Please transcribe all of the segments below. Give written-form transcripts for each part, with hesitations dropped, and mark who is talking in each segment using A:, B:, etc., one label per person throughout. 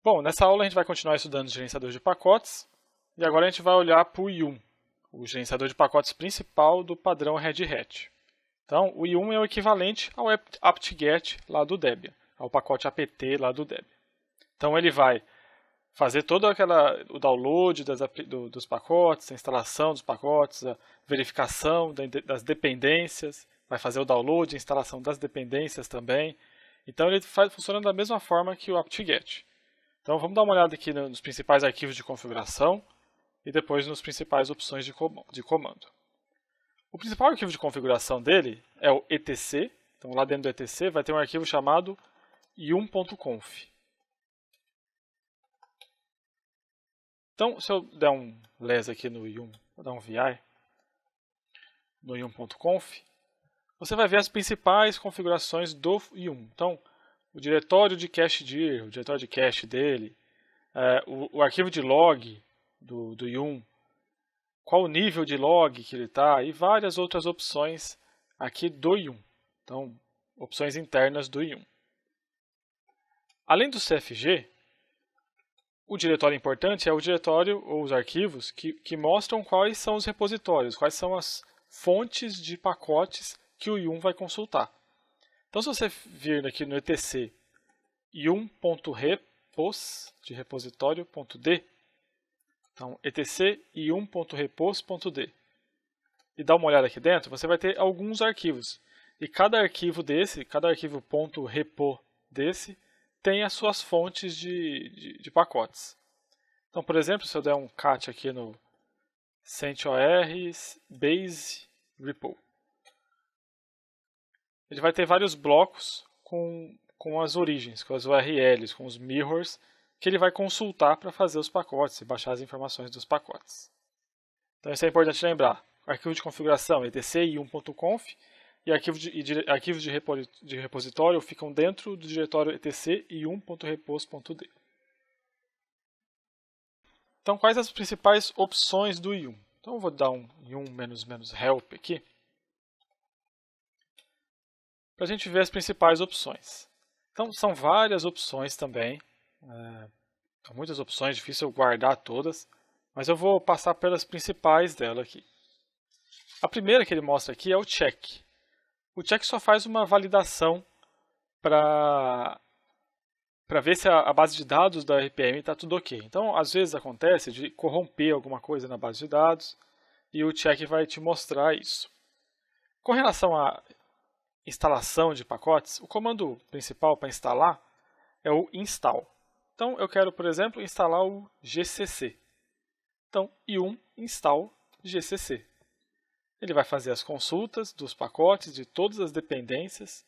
A: Bom, nessa aula a gente vai continuar estudando o gerenciador de pacotes e agora a gente vai olhar para o Yum, o gerenciador de pacotes principal do padrão Red Hat. Então, o Yum é o equivalente ao apt-get lá do Debian, ao pacote apt lá do Debian. Então, ele vai fazer todo o download dos pacotes, a instalação dos pacotes, a verificação das dependências, vai fazer o download e instalação das dependências também. Então, ele funciona da mesma forma que o apt-get. Então vamos dar uma olhada aqui nos principais arquivos de configuração e depois nas principais opções de comando. O principal arquivo de configuração dele é o etc. Então lá dentro do etc vai ter um arquivo chamado yum.conf. Então se eu der um les aqui no yum, vou dar um vi no yum.conf, você vai ver as principais configurações do yum. Então o diretório de cache.dir, o diretório de cache dele, o arquivo de log do Yum, qual o nível de log que ele está e várias outras opções aqui do Yum. Então, opções internas do Yum. Além do CFG, o diretório importante é o diretório ou os arquivos que mostram quais são os repositórios, quais são as fontes de pacotes que o Yum vai consultar. Então, se você vir aqui no etc yum.repos de repositório.d, então etc yum.repos.d, e dá uma olhada aqui dentro, você vai ter alguns arquivos. E cada arquivo desse, cada arquivo .repo desse, tem as suas fontes de pacotes. Então, por exemplo, se eu der um cat aqui no CentOR base repo, ele vai ter vários blocos com as origens, com as URLs, com os mirrors, que ele vai consultar para fazer os pacotes e baixar as informações dos pacotes. Então isso é importante lembrar. Arquivo de configuração etc yum.conf e arquivos de repositório ficam dentro do diretório etc yum.repos.d. Então quais as principais opções do Yum? Então eu vou dar um yum-help aqui, para a gente ver as principais opções. Então, são várias opções também, são muitas opções, difícil eu guardar todas, mas eu vou passar pelas principais dela aqui. A primeira que ele mostra aqui é o check. O check só faz uma validação para ver se a base de dados da RPM está tudo ok. Então, às vezes acontece de corromper alguma coisa na base de dados e o check vai te mostrar isso. Com relação à instalação de pacotes, o comando principal para instalar é o install. Então, eu quero, por exemplo, instalar o GCC. Então, yum install GCC. Ele vai fazer as consultas dos pacotes, de todas as dependências,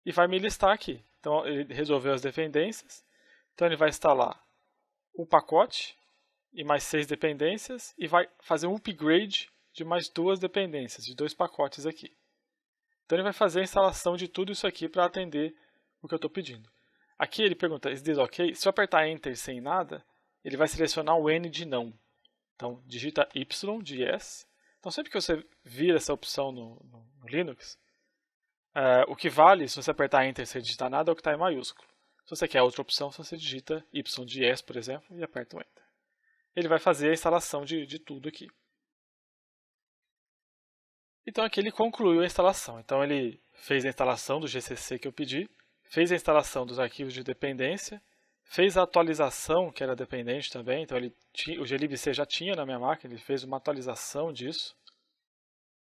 A: e vai me listar aqui. Então, ele resolveu as dependências. Então, ele vai instalar o pacote e mais 6 dependências, e vai fazer um upgrade de mais 2 dependências, de 2 pacotes aqui. Então, ele vai fazer a instalação de tudo isso aqui para atender o que eu estou pedindo. Aqui ele pergunta, is this ok? Se eu apertar Enter sem nada, ele vai selecionar o N de não. Então, digita Y de yes. Então, sempre que você vir essa opção no Linux, o que vale, se você apertar Enter sem digitar nada, é o que está em maiúsculo. Se você quer outra opção, você digita Y de yes, por exemplo, e aperta o Enter. Ele vai fazer a instalação de tudo aqui. Então, aqui ele concluiu a instalação. Então, ele fez a instalação do GCC que eu pedi, fez a instalação dos arquivos de dependência, fez a atualização, que era dependente também, então o glibc já tinha na minha máquina, ele fez uma atualização disso,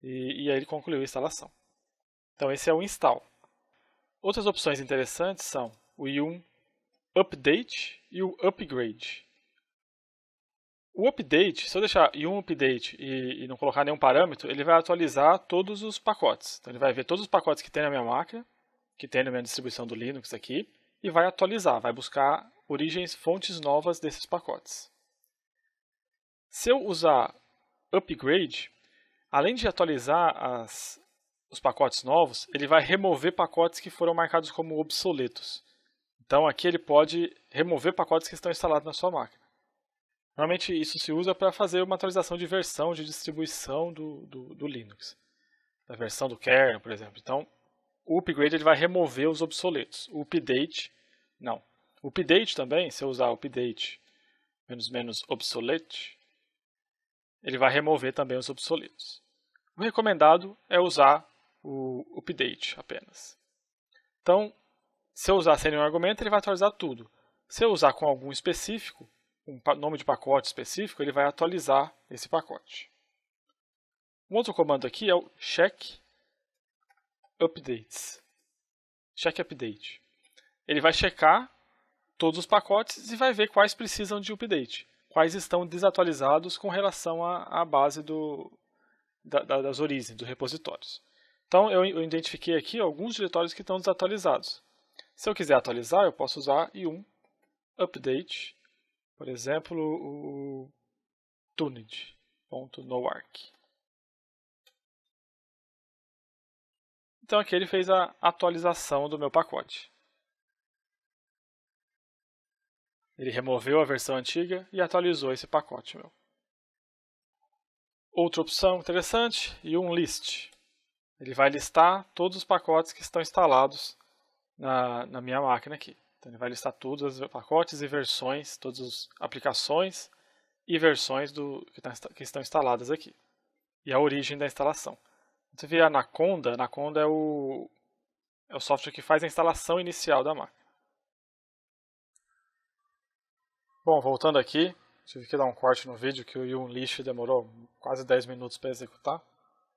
A: e aí ele concluiu a instalação. Então esse é o install. Outras opções interessantes são o yum update e o upgrade. O update, se eu deixar yum update e não colocar nenhum parâmetro, ele vai atualizar todos os pacotes. Então ele vai ver todos os pacotes que tem na minha máquina, que tem na minha distribuição do Linux aqui, e vai atualizar, vai buscar fontes novas desses pacotes. Se eu usar upgrade, além de atualizar os pacotes novos, ele vai remover pacotes que foram marcados como obsoletos. Então aqui ele pode remover pacotes que estão instalados na sua máquina. Normalmente isso se usa para fazer uma atualização de versão de distribuição do Linux. Da versão do kernel, por exemplo. Então, o upgrade ele vai remover os obsoletos. O update, não. O update também, se eu usar o update "obsolete", ele vai remover também os obsoletos. O recomendado é usar o update apenas. Então, se eu usar sem nenhum argumento, ele vai atualizar tudo. Se eu usar com algum específico, um nome de pacote específico, ele vai atualizar esse pacote. Um outro comando aqui é o check updates. Check update. Ele vai checar todos os pacotes e vai ver quais precisam de update, quais estão desatualizados com relação à base das origens, dos repositórios. Então, eu identifiquei aqui alguns diretórios que estão desatualizados. Se eu quiser atualizar, eu posso usar yum update, por exemplo, o tuned.noarch. Então aqui ele fez a atualização do meu pacote. Ele removeu a versão antiga e atualizou esse pacote meu. Outra opção interessante, yum list. Ele vai listar todos os pacotes que estão instalados na minha máquina aqui. Então ele vai listar todos os pacotes e versões, todas as aplicações e versões que estão instaladas aqui. E a origem da instalação. Você vê a Anaconda é o software que faz a instalação inicial da máquina. Bom, voltando aqui, tive que dar um corte no vídeo que o yum list demorou quase 10 minutos para executar.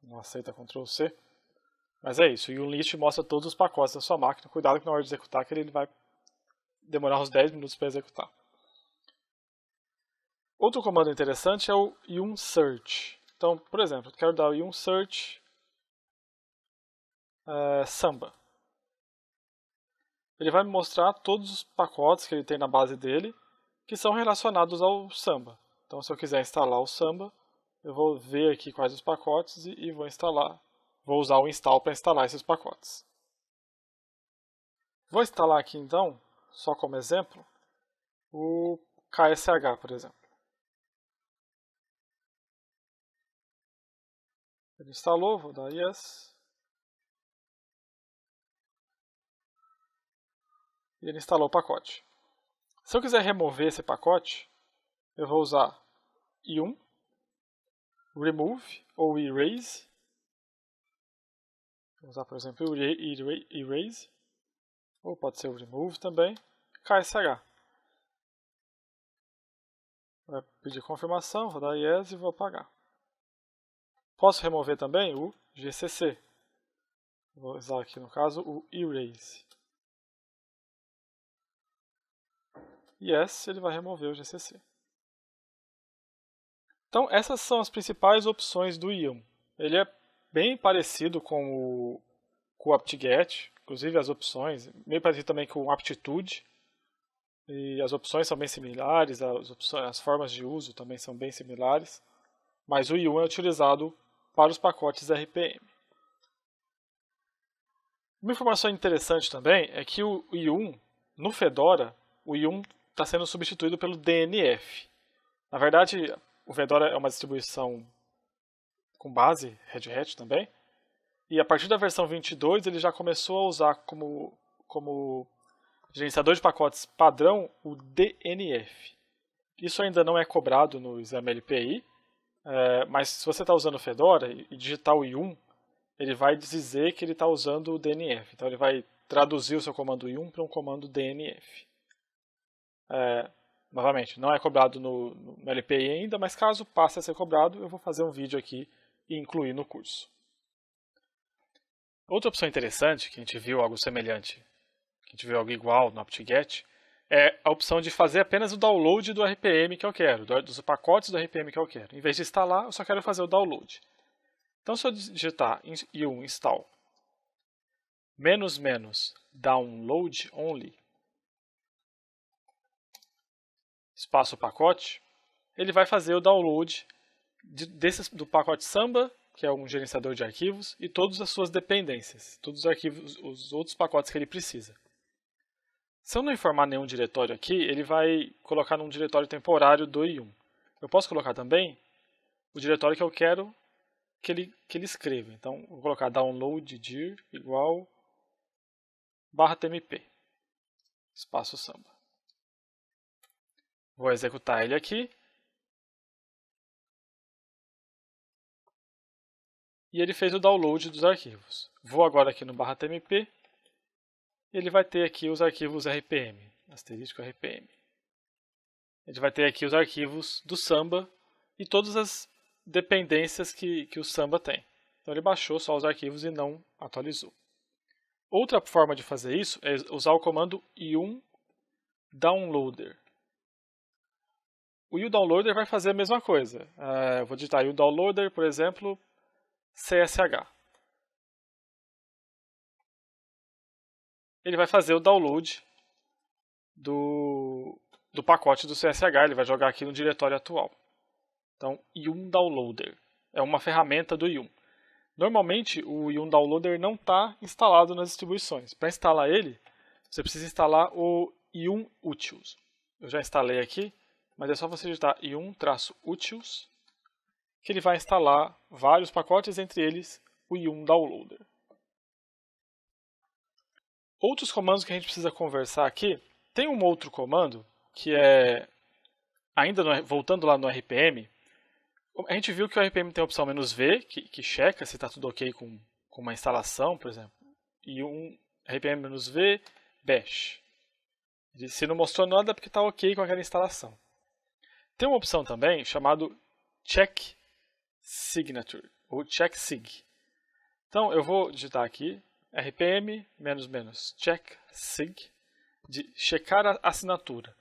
A: Não aceita Ctrl C. Mas é isso, o yum list mostra todos os pacotes da sua máquina. Cuidado que na hora de executar que ele vai demorar uns 10 minutos para executar. Outro comando interessante é o yum search. Então, por exemplo, eu quero dar o yum search Samba. Ele vai me mostrar todos os pacotes que ele tem na base dele que são relacionados ao Samba. Então, se eu quiser instalar o Samba, eu vou ver aqui quais os pacotes e vou instalar. Vou usar o install para instalar esses pacotes. Vou instalar aqui então, só como exemplo, o KSH, por exemplo. Ele instalou, vou dar yes. E ele instalou o pacote. Se eu quiser remover esse pacote, eu vou usar yum remove ou erase. Vou usar, por exemplo, o erase, ou pode ser o remove também, KSH. Vai pedir confirmação, vou dar yes e vou apagar. Posso remover também o GCC. Vou usar aqui no caso o erase. Yes, ele vai remover o GCC. Então essas são as principais opções do yum. Ele é bem parecido com o apt-get, inclusive as opções, meio parecido também com o aptitude. E as opções são bem similares, as formas de uso também são bem similares. Mas o yum é utilizado para os pacotes RPM. Uma informação interessante também é que o yum, no Fedora, o yum está sendo substituído pelo DNF. Na verdade, o Fedora é uma distribuição com base Red Hat também. E a partir da versão 22 ele já começou a usar como gerenciador de pacotes padrão o DNF. Isso ainda não é cobrado no exame LPI, mas se você está usando o Fedora e digitar o yum, ele vai dizer que ele está usando o DNF. Então ele vai traduzir o seu comando yum para um comando DNF. Novamente, não é cobrado no LPI ainda, mas caso passe a ser cobrado, eu vou fazer um vídeo aqui e incluir no curso. Outra opção interessante, que a gente viu algo semelhante, que a gente viu algo igual no apt-get, é a opção de fazer apenas o download do RPM que eu quero, dos pacotes do RPM que eu quero. Em vez de instalar, eu só quero fazer o download. Então, se eu digitar yum install --download only, espaço pacote, ele vai fazer o download do pacote Samba, que é um gerenciador de arquivos, e todas as suas dependências, todos os arquivos, os outros pacotes que ele precisa. Se eu não informar nenhum diretório aqui, ele vai colocar num diretório temporário do yum. Eu posso colocar também o diretório que eu quero que ele escreva. Então, vou colocar download dir igual /tmp, espaço Samba. Vou executar ele aqui. E ele fez o download dos arquivos. Vou agora aqui no /tmp. Ele vai ter aqui os arquivos RPM, asterisco RPM. Ele vai ter aqui os arquivos do Samba e todas as dependências que o Samba tem. Então ele baixou só os arquivos e não atualizou. Outra forma de fazer isso é usar o comando yum downloader. O uDownloader vai fazer a mesma coisa. Eu vou digitar uDownloader, por exemplo, CSH. Ele vai fazer o download do pacote do CSH, ele vai jogar aqui no diretório atual. Então, yum downloader é uma ferramenta do yum. Normalmente, o yum downloader não está instalado nas distribuições. Para instalar ele, você precisa instalar o yum utils. Eu já instalei aqui, mas é só você digitar yum-utils, que ele vai instalar vários pacotes, entre eles o yum downloader. Outros comandos que a gente precisa conversar aqui, tem um outro comando que é, ainda voltando lá no RPM, a gente viu que o RPM tem a opção "-v", que checa se está tudo ok com uma instalação, por exemplo, e um RPM-v bash. Se não mostrou nada é porque está ok com aquela instalação. Tem uma opção também chamada check signature, ou check sig. Então eu vou digitar aqui RPM --check sig, de checar a assinatura.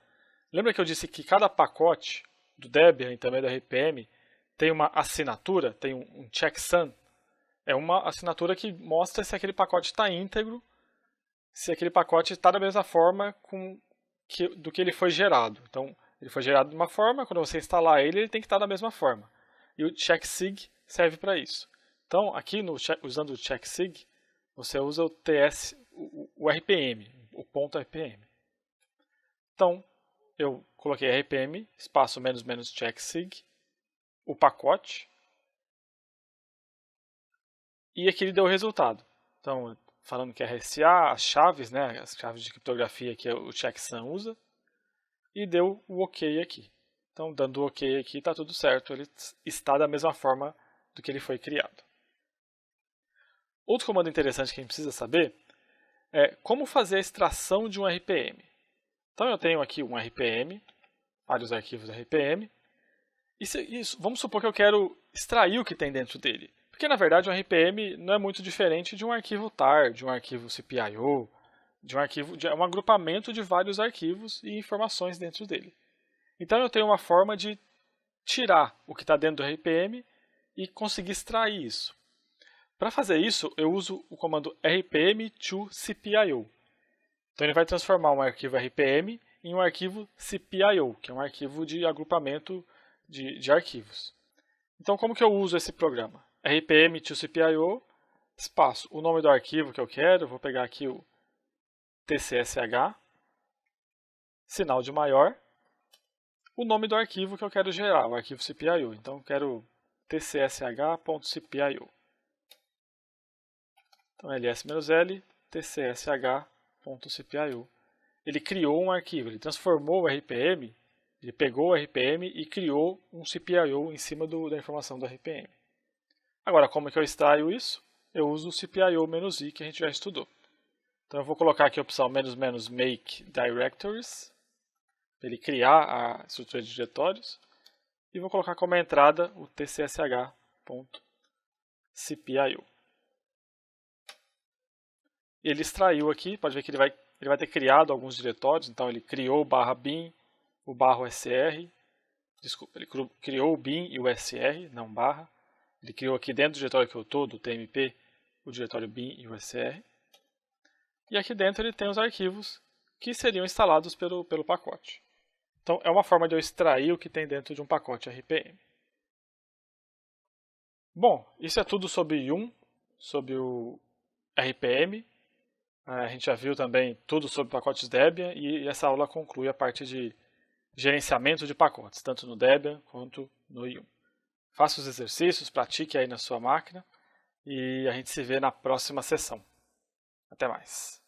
A: Lembra que eu disse que cada pacote do Debian e também do RPM tem uma assinatura, tem um checksum? É uma assinatura que mostra se aquele pacote está íntegro, se aquele pacote está da mesma forma do que ele foi gerado. Então, ele foi gerado de uma forma, quando você instalar ele tem que estar da mesma forma. E o checksig serve para isso. Então, aqui usando o checksig, você usa o RPM, o ponto RPM. Então, eu coloquei RPM, espaço --checksig, o pacote, e aqui ele deu o resultado. Então, falando que é RSA, as chaves, né, as chaves de criptografia que o checksum usa, e deu o OK aqui. Então, dando o OK aqui, está tudo certo, ele está da mesma forma do que ele foi criado. Outro comando interessante que a gente precisa saber é como fazer a extração de um RPM. Então, eu tenho aqui um RPM, vários arquivos RPM, vamos supor que eu quero extrair o que tem dentro dele. Porque, na verdade, um RPM não é muito diferente de um arquivo tar, de um arquivo CPIO, de um agrupamento de vários arquivos e informações dentro dele. Então, eu tenho uma forma de tirar o que está dentro do RPM e conseguir extrair isso. Para fazer isso, eu uso o comando rpm-to-cpio. Então, ele vai transformar um arquivo RPM em um arquivo CPIO, que é um arquivo de agrupamento de arquivos. Então, como que eu uso esse programa? rpm-to-cpio, espaço, o nome do arquivo que eu quero, vou pegar aqui o tcsh, sinal de maior, o nome do arquivo que eu quero gerar, o arquivo CPIO. Então, eu quero tcsh.cpio. Então, ls-l, tcsh.cpio. Ele criou um arquivo, ele transformou o RPM, ele pegou o RPM e criou um CPIO em cima da informação do RPM. Agora, como é que eu extraio isso? Eu uso o CPIO-i que a gente já estudou. Então, eu vou colocar aqui a opção --make directories, para ele criar a estrutura de diretórios, e vou colocar como entrada o tcsh.cpio. Ele extraiu aqui, pode ver que ele vai ter criado alguns diretórios, então ele criou o /bin, o /sr, desculpa, ele criou o bin e o sr, não barra. Ele criou aqui dentro do diretório que eu estou, do tmp, o diretório bin e o sr. E aqui dentro ele tem os arquivos que seriam instalados pelo pacote. Então, é uma forma de eu extrair o que tem dentro de um pacote RPM. Bom, isso é tudo sobre yum, sobre o RPM. A gente já viu também tudo sobre pacotes Debian e essa aula conclui a parte de gerenciamento de pacotes, tanto no Debian quanto no yum. Faça os exercícios, pratique aí na sua máquina e a gente se vê na próxima sessão. Até mais.